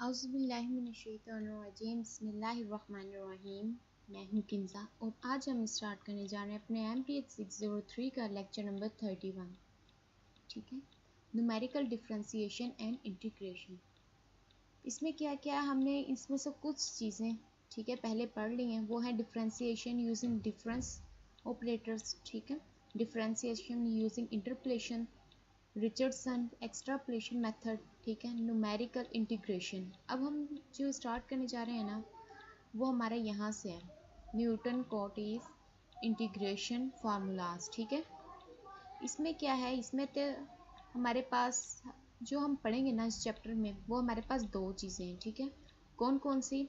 औज़ुबिल्लाहिमिनश्शैतानिर्रजीम बिस्मिल्लाहिर्रहमानिर्रहीम। मैं हूँ किंज़ा और आज हम स्टार्ट करने जा रहे हैं अपने MTH 603 का लेक्चर नंबर 31। ठीक है, न्यूमेरिकल डिफरेंशिएशन एंड इंटीग्रेशन। इसमें क्या क्या हमने इसमें से कुछ चीज़ें ठीक है पहले पढ़ ली हैं। वो है डिफरेंशिएशन यूजिंग डिफरेंस ऑपरेटर्स, ठीक है, differentiation using interpolation, Richardson extrapolation method, ठीक है, न्यूमेरिकल इंटीग्रेशन। अब हम जो स्टार्ट करने जा रहे हैं ना वो हमारा यहाँ से है, न्यूटन कोटीज इंटीग्रेशन फार्मूलाज। ठीक है, इसमें क्या है, इसमें तो हमारे पास जो हम पढ़ेंगे ना इस चैप्टर में वो हमारे पास दो चीज़ें हैं। ठीक है, कौन कौन सी?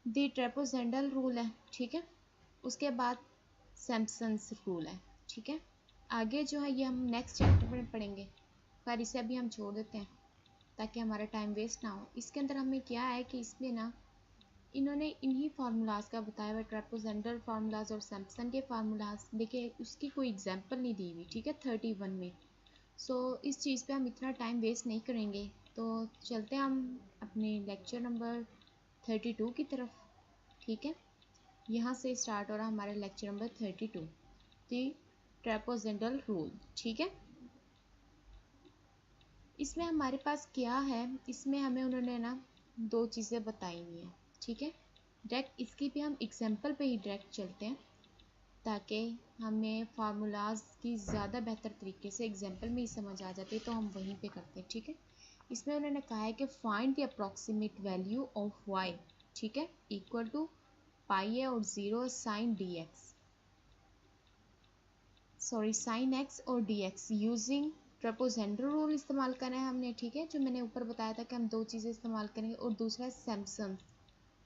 दी ट्रेपेजॉइडल रूल है, ठीक है, उसके बाद सैम्पसन्स रूल है। ठीक है, आगे जो है ये हम नेक्स्ट चैप्टर में पढ़ेंगे, पर इसे अभी हम छोड़ देते हैं ताकि हमारा टाइम वेस्ट ना हो। इसके अंदर हमें क्या है कि इसमें ना इन्होंने इन्हीं फार्मूलाज का बताया हुआ, ट्रेपेजॉइडल फार्मूलाज और सैम्पसन के फार्मूलाज। देखिए उसकी कोई एग्जांपल नहीं दी हुई, ठीक है, 31 में। सो इस चीज़ पे हम इतना टाइम वेस्ट नहीं करेंगे, तो चलते हैं हम अपने लेक्चर नंबर 32 की तरफ। ठीक है, यहाँ से स्टार्ट हो रहा हमारा लेक्चर नंबर 32, दी ट्रेपेजॉइडल रूल। ठीक है, इसमें हमारे पास क्या है, इसमें हमें उन्होंने ना दो चीज़ें बताई हुई हैं। ठीक है, डायरेक्ट इसकी भी हम एग्जांपल पे ही डायरेक्ट चलते हैं ताकि हमें फार्मूलाज की ज़्यादा बेहतर तरीके से एग्जांपल में ही समझ आ जाती है, तो हम वहीं पे करते हैं। ठीक है, इसमें उन्होंने कहा है कि find the approximate value of y, ठीक है, इक्वल टू पाई है और 0 sine d x, sorry sine x और d x using trapezoidal rule इस्तेमाल करना है हमने। ठीक है, जो मैंने ऊपर बताया था कि हम दो चीज़ें इस्तेमाल करेंगे, और दूसरा है सैम्पसन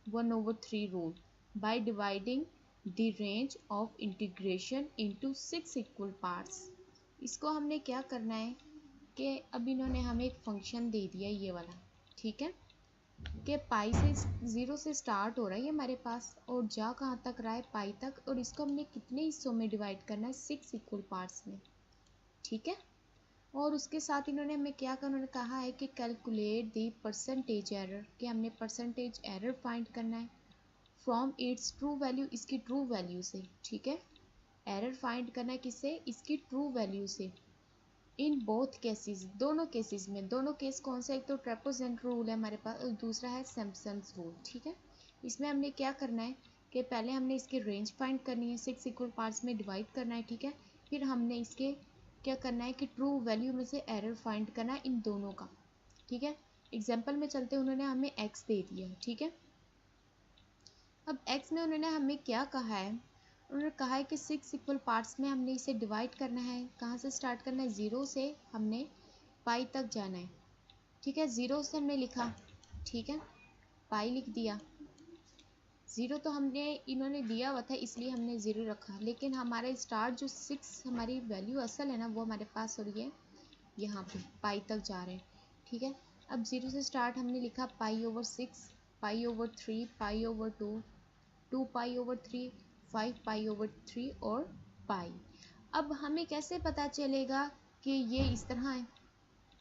1/3 rule by dividing the range of integration into 6 equal parts. इसको हमने क्या करना है कि अब इन्होंने हमें एक फंक्शन दे दिया ये वाला, ठीक है, कि पाई से 0 से स्टार्ट हो रहा है हमारे पास और जा कहाँ तक रहा है, पाई तक, और इसको हमने कितने हिस्सों में डिवाइड करना है, 6 इक्वल पार्ट्स में। ठीक है, और उसके साथ इन्होंने हमें क्या कहा, उन्होंने कहा है कि कैलकुलेट दी परसेंटेज एरर, कि हमने परसेंटेज एरर फाइंड करना है फ्रॉम इट्स ट्रू वैल्यू, इसकी ट्रू वैल्यू से। ठीक है, एरर फाइंड करना है किससे, इसकी ट्रू वैल्यू से, इन बोथ केसेस, दोनों केसेस में। दोनों केस कौन सा, एक तो ट्रेपेजॉइडल रूल है हमारे पास और दूसरा है सैम्पसन्स रूल। ठीक है, इसमें हमने क्या करना है कि पहले हमने इसकी रेंज फाइंड करनी है, 6 इक्वल पार्ट्स में डिवाइड करना है। ठीक है, फिर हमने इसके क्या करना है कि ट्रू वैल्यू में से एरर फाइंड करना है इन दोनों का। ठीक है, एग्जाम्पल में चलते उन्होंने हमें एक्स दे दिया। ठीक है, अब x में उन्होंने हमें क्या कहा है, उन्होंने कहा है कि 6 इक्वल पार्ट्स में हमने इसे डिवाइड करना है। कहाँ से स्टार्ट करना है, 0 से हमने पाई तक जाना है। ठीक है, 0 से हमने लिखा, ठीक है, पाई लिख दिया। 0 तो हमने इन्होंने दिया हुआ था इसलिए हमने 0 रखा, लेकिन हमारा स्टार्ट जो 6 हमारी वैल्यू असल है ना वो हमारे पास हो रही है यहाँ पे, पाई तक जा रहे हैं। ठीक है, अब 0 से स्टार्ट हमने लिखा पाई/6, पाई/3, पाई/2, 2 पाई/3, 5 पाई/3 और पाई। अब हमें कैसे पता चलेगा कि ये इस तरह है?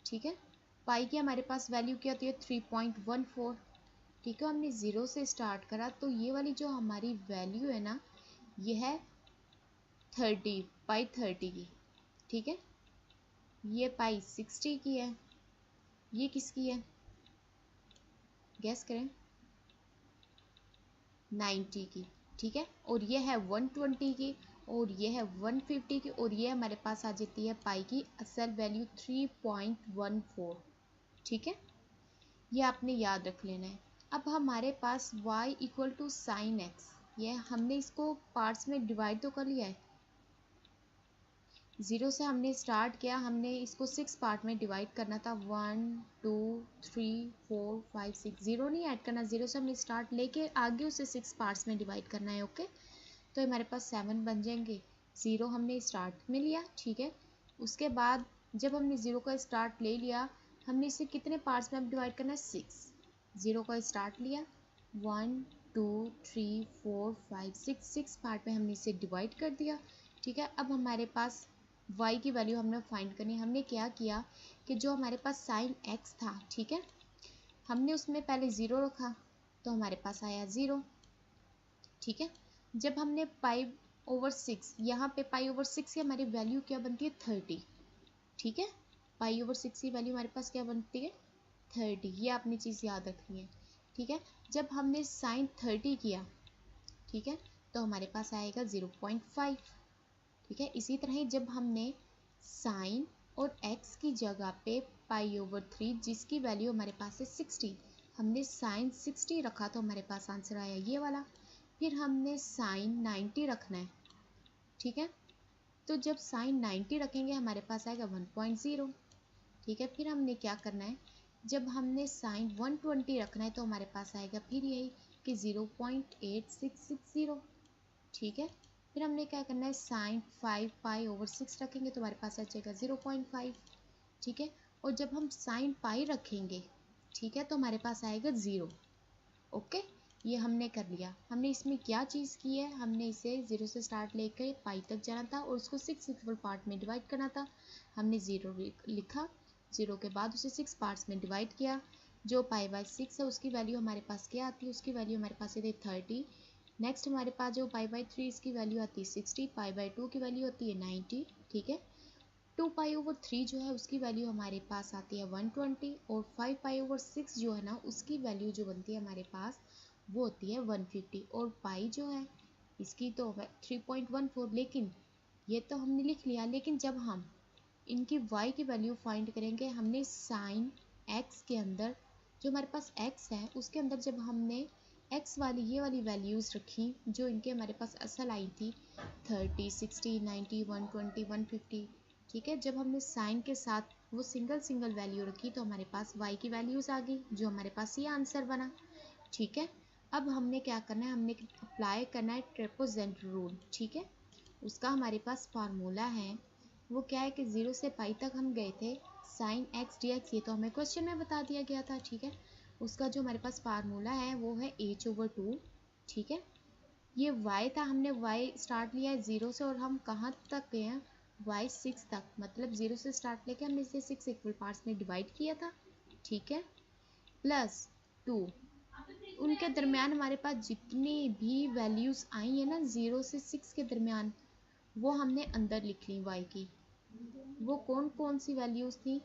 ठीक है, पाई की हमारे पास वैल्यू क्या होती है, 3.14। ठीक है, हमने 0 से स्टार्ट करा तो ये वाली जो हमारी वैल्यू है ना ये है 30, पाई 30 की। ठीक है, ये पाई 60 की है, ये किसकी है, गैस करें, 90 की। ठीक है, और ये है 120 की, और ये है 150 की, और ये हमारे पास आ जाती है पाई की असल वैल्यू 3.14। ठीक है, ये आपने याद रख लेना है। अब हमारे पास y equal to sine x, ये हमने इसको पार्ट्स में डिवाइड तो कर लिया है। 0 से हमने स्टार्ट किया, हमने इसको 6 पार्ट में डिवाइड करना था, 1 2 3 4 5 6, 0 नहीं ऐड करना, 0 से हमने स्टार्ट लेके आगे उसे 6 पार्ट्स में डिवाइड करना है। ओके, तो हमारे पास 7 बन जाएंगे। 0 हमने स्टार्ट में लिया, ठीक है, उसके बाद जब हमने 0 का स्टार्ट ले लिया हमने इसे कितने पार्ट्स में अब डिवाइड करना है, 6। 0 का स्टार्ट लिया, 1 2 3 4 5 6, 6 पार्ट में हमने इसे डिवाइड कर दिया। ठीक है, अब हमारे पास y की वैल्यू हमने फाइंड करनी है। हमने क्या किया कि जो हमारे पास साइन x था, ठीक है, हमने उसमें पहले 0 रखा तो हमारे पास आया 0, ठीक है। जब हमने पाई/6, यहाँ पे पाई/6 की हमारी वैल्यू क्या बनती है 30, ठीक है। पाई/6 की वैल्यू हमारे पास क्या बनती है 30, ये आपने चीज़ याद रखनी है, ठीक है। जब हमने साइन 30 किया, ठीक है, तो हमारे पास आएगा 0.5, ठीक है। इसी तरह ही जब हमने साइन और x की जगह पे पाई/3 जिसकी वैल्यू हमारे पास है 60, हमने साइन 60 रखा तो हमारे पास आंसर आया ये वाला। फिर हमने साइन 90 रखना है, ठीक है। तो जब साइन 90 रखेंगे हमारे पास आएगा 1.0, ठीक है। फिर हमने क्या करना है, जब हमने साइन 120 रखना है तो हमारे पास आएगा फिर यही कि 0.8660, ठीक है। फिर हमने क्या करना है, साइन 5 पाई/6 रखेंगे तो हमारे पास आ जाएगा 0.5, ठीक है। और जब हम साइन पाई रखेंगे, ठीक है, तो हमारे पास आएगा 0, ओके। ये हमने कर लिया। हमने इसमें क्या चीज़ की है, हमने इसे 0 से स्टार्ट लेकर पाई तक जाना था और उसको 6 इक्वल पार्ट में डिवाइड करना था। हमने 0 लिखा, 0 के बाद उसे 6 पार्ट्स में डिवाइड किया। जो पाई/6 है उसकी वैल्यू हमारे पास क्या आती है, उसकी वैल्यू हमारे पास आती है 30। नेक्स्ट हमारे पास जो पाई/3 इसकी वैल्यू आती है 60, पाई/2 की वैल्यू होती है 90, ठीक है। 2 पाई/3 जो है उसकी वैल्यू हमारे पास आती है 120 और 5 पाई/6 जो है ना उसकी वैल्यू जो बनती है हमारे पास वो होती है 150 और पाई जो है इसकी तो है 3.14। लेकिन ये तो हमने लिख लिया, लेकिन जब हम इनकी y की वैल्यू फाइंड करेंगे, हमने साइन x के अंदर जो हमारे पास x है उसके अंदर जब हमने x वाली ये वाली वैल्यूज़ रखी जो इनके हमारे पास असल आई थी 30, 60, 90, 120, 150, ठीक है। जब हमने साइन के साथ वो सिंगल सिंगल वैल्यू रखी तो हमारे पास y की वैल्यूज़ आ गई जो हमारे पास ये आंसर बना, ठीक है। अब हमने क्या करना है, हमने अप्लाई करना है ट्रेपेजॉइडल रूल, ठीक है। उसका हमारे पास फार्मूला है, वो क्या है कि 0 से पाई तक हम गए थे, साइन x dx ये तो हमें क्वेश्चन में बता दिया गया था, ठीक है। उसका जो हमारे पास फार्मूला है वो है h/2, ठीक है। ये y था, हमने y स्टार्ट लिया है 0 से और हम कहाँ तक गए हैं y6 तक, मतलब 0 से स्टार्ट लेके हमने इसे 6 इक्वल पार्ट्स में डिवाइड किया था, ठीक है। प्लस 2, उनके दरमियान हमारे पास जितनी भी वैल्यूज़ आई है ना 0 से 6 के दरमियान वो हमने अंदर लिख ली y की। वो कौन कौन सी वैल्यूज़ थी,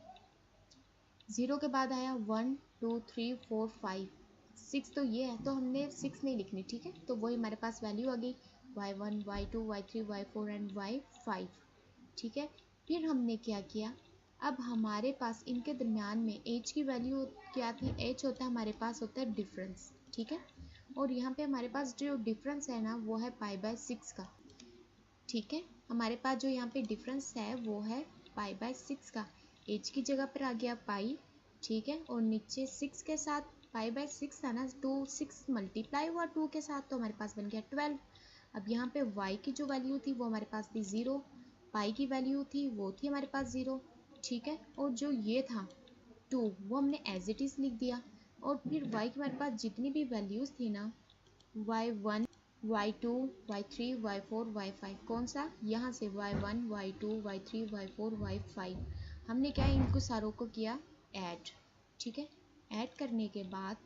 0 के बाद आया 1 2 3 4 5 6, तो ये है तो हमने 6 नहीं लिखनी, ठीक है। तो वही हमारे पास वैल्यू आ गई y1 y2 y3 y4 and y5, ठीक है। फिर हमने क्या किया, अब हमारे पास इनके दरमियान में h की वैल्यू क्या थी, h होता है हमारे पास होता है डिफरेंस, ठीक है। और यहाँ पे हमारे पास जो डिफरेंस है ना वो है पाई/6 का, ठीक है। हमारे पास जो यहाँ पे डिफरेंस है वो है पाई/6 का, h की जगह पर आ गया पाई, ठीक है। और नीचे 6 के साथ पाई/6 था ना, तो 6 मल्टीप्लाई हुआ 2 के साथ तो हमारे पास बन गया 12। अब यहाँ पे y की जो वैल्यू थी वो हमारे पास थी 0, पाई की वैल्यू थी वो थी हमारे पास 0, ठीक है। और जो ये था 2 वो हमने एज इट इज़ लिख दिया। और फिर y की हमारे पास जितनी भी वैल्यूज़ थी ना y1 y2 y3 y4 y5, कौन सा, यहाँ से y1 y2 y3 y4 y5, हमने क्या इनको सारों को किया ऐड, ठीक है। ऐड करने के बाद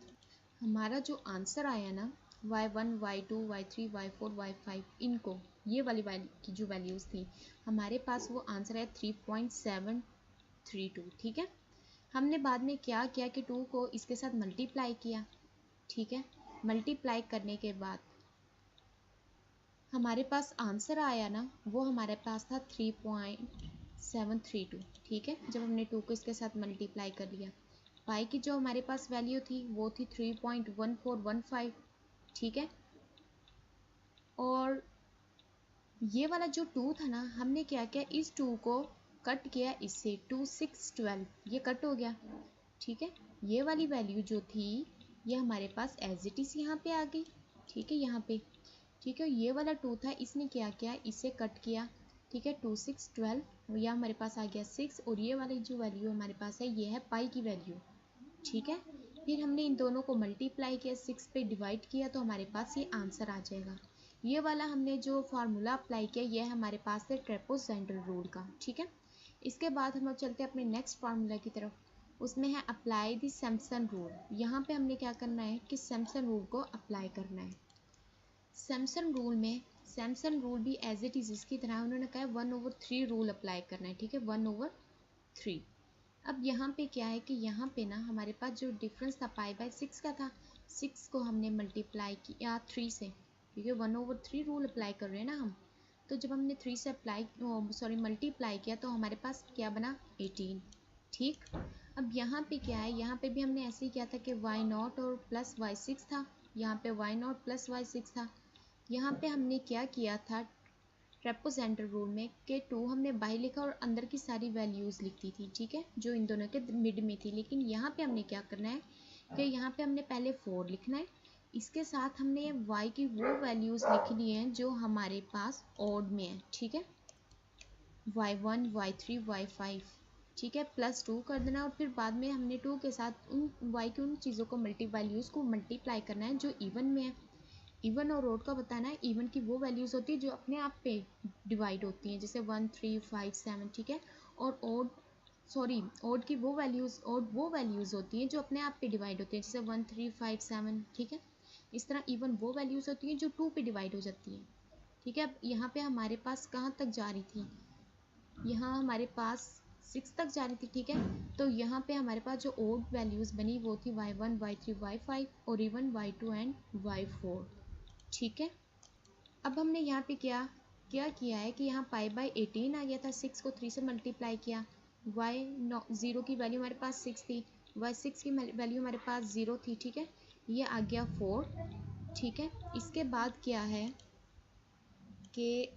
हमारा जो आंसर आया ना y1 y2 y3 y4 y5 इनको ये वाली की जो वैल्यूज़ थी हमारे पास वो आंसर है 3.732, ठीक है। हमने बाद में क्या किया कि 2 को इसके साथ मल्टीप्लाई किया, ठीक है। मल्टीप्लाई करने के बाद हमारे पास आंसर आया ना वो हमारे पास था 3.732, ठीक है। जब हमने 2 को इसके साथ मल्टीप्लाई कर लिया, पाई की जो हमारे पास वैल्यू थी वो थी 3.1415, ठीक है। और ये वाला जो 2 था ना हमने क्या किया, इस 2 को कट किया इससे, 2 6 12 ये कट हो गया, ठीक है। ये वाली वैल्यू जो थी ये हमारे पास एज इट इज़ यहाँ पे आ गई, ठीक है, यहाँ पे, ठीक है। ये वाला 2 था इसने क्या किया, इसे कट किया, ठीक है। 2 6 12 यह हमारे पास आ गया 6 और ये वाली जो वैल्यू हमारे पास है ये है पाई की वैल्यू, ठीक है। फिर हमने इन दोनों को मल्टीप्लाई किया, 6 पे डिवाइड किया तो हमारे पास ये आंसर आ जाएगा। ये वाला हमने जो फार्मूला अप्लाई किया ये हमारे पास है ट्रेपेजॉइडल रूल का, ठीक है। इसके बाद हम अब चलते हैं अपने नेक्स्ट फार्मूला की तरफ। उसमें है अप्लाई द सैमसन रूल। यहाँ पे हमने क्या करना है कि सैमसन रूल को अप्लाई करना है। सैमसन रूल में सैमसन रूल भी एज इट इज इसकी तरह उन्होंने कहा 1/3 रूल अप्लाई करना है, ठीक है, 1/3। अब यहाँ पे क्या है कि यहाँ पे ना हमारे पास जो डिफरेंस था π/6 का था, 6 को हमने मल्टीप्लाई किया 3 से, क्योंकि 1/3 रूल अप्लाई कर रहे हैं ना हम। तो जब हमने 3 से मल्टीप्लाई किया तो हमारे पास क्या बना 18, ठीक। अब यहाँ पे क्या है, यहाँ पे भी हमने ऐसे ही किया था कि y0 और प्लस y6 था, यहाँ पे y0 प्लस y6 था। यहाँ पे हमने क्या किया था ट्रेपोजेंडर रूल में कि 2 हमने बाहर लिखा और अंदर की सारी वैल्यूज़ लिखती थी, ठीक है, जो इन दोनों के मिड में थी। लेकिन यहाँ पे हमने क्या करना है कि यहाँ पे हमने पहले 4 लिखना है, इसके साथ हमने y की वो वैल्यूज़ लिखनी है जो हमारे पास ऑड में है, ठीक है, y1 y3 y5, ठीक है, +2 कर देना। और फिर बाद में हमने 2 के साथ उन y की उन चीज़ों को वैल्यूज़ को मल्टीप्लाई करना है जो इवन में है। इवन और ऑड का बताना है। इवन की वो वैल्यूज़ होती है जो अपने आप पे डिवाइड होती हैं, जैसे 1 3 5 7, ठीक है। और ऑड की वो वैल्यूज़ होती हैं जो अपने आप पे डिवाइड होती हैं, जैसे 1 3 5 7, ठीक है। इस तरह इवन वो वैल्यूज़ होती हैं जो 2 पे डिवाइड हो जाती हैं, ठीक है। अब यहाँ पे हमारे पास कहाँ तक जा रही थी, यहाँ हमारे पास 6 तक जा रही थी, ठीक है। तो यहाँ पे हमारे पास जो ऑड वैल्यूज़ बनी वो थी y1 y3 y5 और इवन y2 एंड y4, ठीक है। अब हमने यहाँ पे क्या किया है कि यहाँ π/18 आ गया था, 6 को 3 से मल्टीप्लाई किया, y0 की वैल्यू हमारे पास 6 थी, y6 की वैल्यू हमारे पास 0 थी, ठीक है, ये आ गया 4, ठीक है। इसके बाद क्या है कि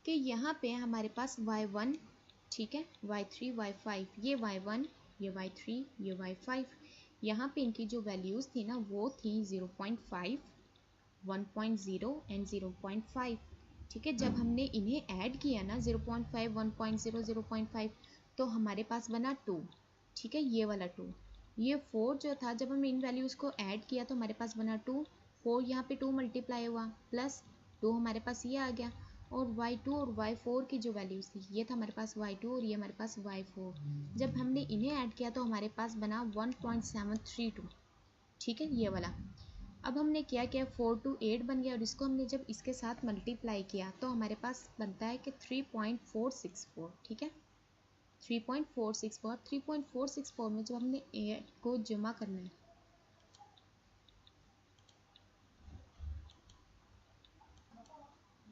यहाँ पे हमारे पास y1, ठीक है, y3 y5, ये y1 ये y3 ये y5, यहाँ पे इनकी जो वैल्यूज़ थी ना वो थी 0.5 1.0 एंड 0.5, ठीक है। जब हमने इन्हें ऐड किया ना 0.5 1.0 0.5 तो हमारे पास बना 2, ठीक है, ये वाला 2। ये 4 जो था जब हमने इन वैल्यूज़ को ऐड किया तो हमारे पास बना 2, 4 यहाँ पे 2 मल्टीप्लाई हुआ प्लस 2 हमारे पास ये आ गया। और y2 और y4 की जो वैल्यूज़ थी ये था हमारे पास y2 और ये हमारे पास y4, जब हमने इन्हें ऐड किया तो हमारे पास बना 1.732, ठीक है, ये वाला। अब हमने क्या किया 4 to 8 बन गया और इसको हमने जब इसके साथ मल्टीप्लाई किया तो हमारे पास बनता है कि 3.464, ठीक है, 3.464। 3.464 में जब हमने 8 को जमा करना है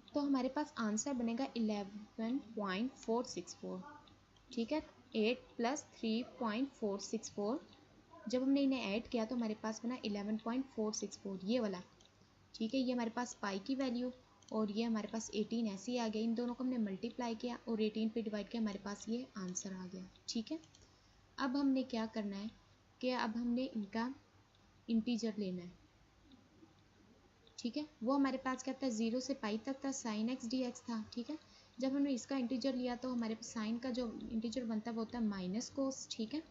तो हमारे पास आंसर बनेगा 11.464, ठीक है। 8 + 3.464 जब हमने इन्हें ऐड किया तो हमारे पास बना 11.464, ये वाला, ठीक है। ये हमारे पास पाई की वैल्यू और ये हमारे पास 18 ऐसे ही आ गया, इन दोनों को हमने मल्टीप्लाई किया और 18 पे डिवाइड किया, हमारे पास ये आंसर आ गया, ठीक है। अब हमने क्या करना है कि अब हमने इनका इंटीजर लेना है, ठीक है। वो हमारे पास क्या था 0 से पाई तक था, sin x dx था, ठीक है। जब हमने इसका इंटीजर लिया तो हमारे पास साइन का जो इंटीजर बनता है वो होता है माइनस कोस, ठीक है।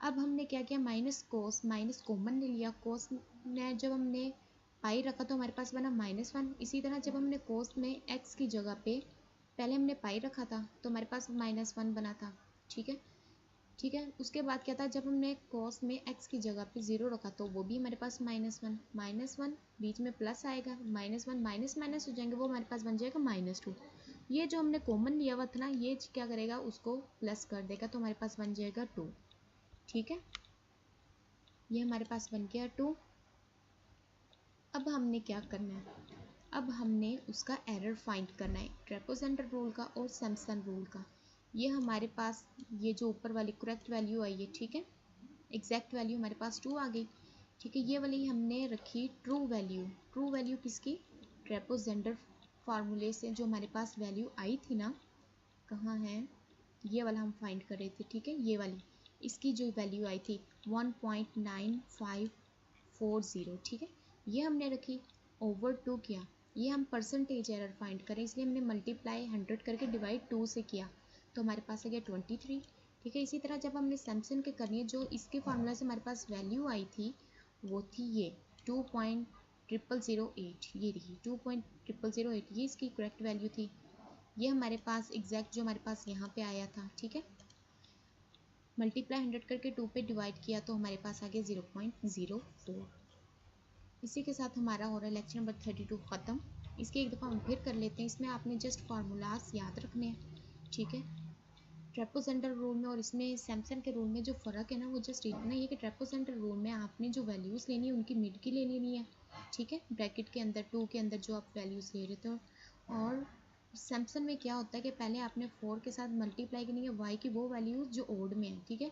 अब हमने क्या किया माइनस कॉमन ले लिया, कोस में जब हमने पाई रखा तो हमारे पास बना -1। इसी तरह जब हमने कोस में x की जगह पे पहले हमने पाई रखा था तो हमारे पास -1 बना था, ठीक है, ठीक है। उसके बाद क्या था जब हमने कोस में x की जगह पे 0 रखा तो वो भी हमारे पास -1 बीच में प्लस आएगा, -1 माइनस माइनस हो जाएंगे, वो हमारे पास बन जाएगा -2। ये जो हमने कॉमन लिया हुआ था ना ये क्या करेगा उसको प्लस कर देगा तो हमारे पास बन जाएगा 2, ठीक है, ये हमारे पास बन गया 2। अब हमने क्या करना है, अब हमने उसका एरर फाइंड करना है, ट्रेपोजेंडर रूल का और सैमसन रूल का। ये हमारे पास ये जो ऊपर वाली करेक्ट वैल्यू आई है, ठीक है, एग्जैक्ट वैल्यू हमारे पास 2 आ गई, ठीक है। ये वाली हमने रखी ट्रू वैल्यू किसकी, ट्रेपोजेंडर फार्मूले से जो हमारे पास वैल्यू आई थी ना, कहाँ है ये वाला हम फाइंड कर रहे थे, ठीक है, ये वाली इसकी जो वैल्यू आई थी 1.9540, ठीक है, ये हमने रखी, ओवर 2 किया, ये हम परसेंटेज एरर फाइंड करें इसलिए हमने मल्टीप्लाई 100 करके डिवाइड 2 से किया तो हमारे पास आ गया 23, ठीक है। इसी तरह जब हमने सैमसंग के करनी है जो इसके फार्मूला से हमारे पास वैल्यू आई थी वो थी ये 2.0008, ये रही 2.0008, ये इसकी करेक्ट वैल्यू थी, ये हमारे पास एग्जैक्ट जो हमारे पास यहाँ पे आया था, ठीक है। मल्टीप्लाई 100 करके 2 पे डिवाइड किया तो हमारे पास आ गया 0.04। इसी के साथ हमारा हो रहा है लेक्चर नंबर 32 ख़त्म। इसके एक दफ़ा हम फिर कर लेते हैं। इसमें आपने जस्ट फार्मूलाज याद रखने हैं, ठीक है। ट्रेपोसेंटर रूल में और इसमें सैमसन के रूल में जो फ़र्क है ना, वो जस्ट इतना ही है कि ट्रेपोसेंटर रूल में आपने जो वैल्यूज़ लेनी है उनकी मिड की ले लेनी है, ठीक है, ब्रैकेट के अंदर 2 के अंदर जो आप वैल्यूज़ ले रहे थे। और सैमसन में क्या होता है कि पहले आपने 4 के साथ मल्टीप्लाई करनी है वाई की वो वैल्यूज़ जो ओड में है, ठीक है,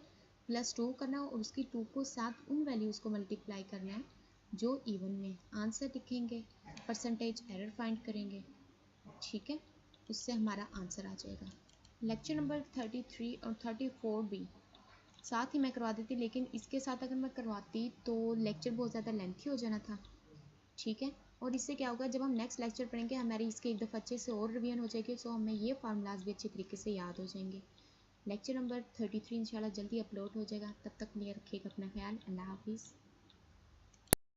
+2 करना और उसकी 2 को साथ उन वैल्यूज़ को मल्टीप्लाई करना है जो इवन में। आंसर लिखेंगे, परसेंटेज एरर फाइंड करेंगे, ठीक है, उससे हमारा आंसर आ जाएगा। लेक्चर नंबर 33 और 34 भी साथ ही मैं करवा देती, लेकिन इसके साथ अगर मैं करवाती तो लेक्चर बहुत ज़्यादा लेंथी हो जाना था, ठीक है। और इससे क्या होगा, जब हम नेक्स्ट लेक्चर पढ़ेंगे हमारी इसके एक दफ़ा अच्छे से और रिवीजन हो जाएगी, सो हमें ये फार्मूलाज भी अच्छे तरीके से याद हो जाएंगे। लेक्चर नंबर 33 इंशाल्लाह जल्दी अपलोड हो जाएगा। तब तक लिए रखिएगा अपना ख्याल। अल्लाह हाफिज़।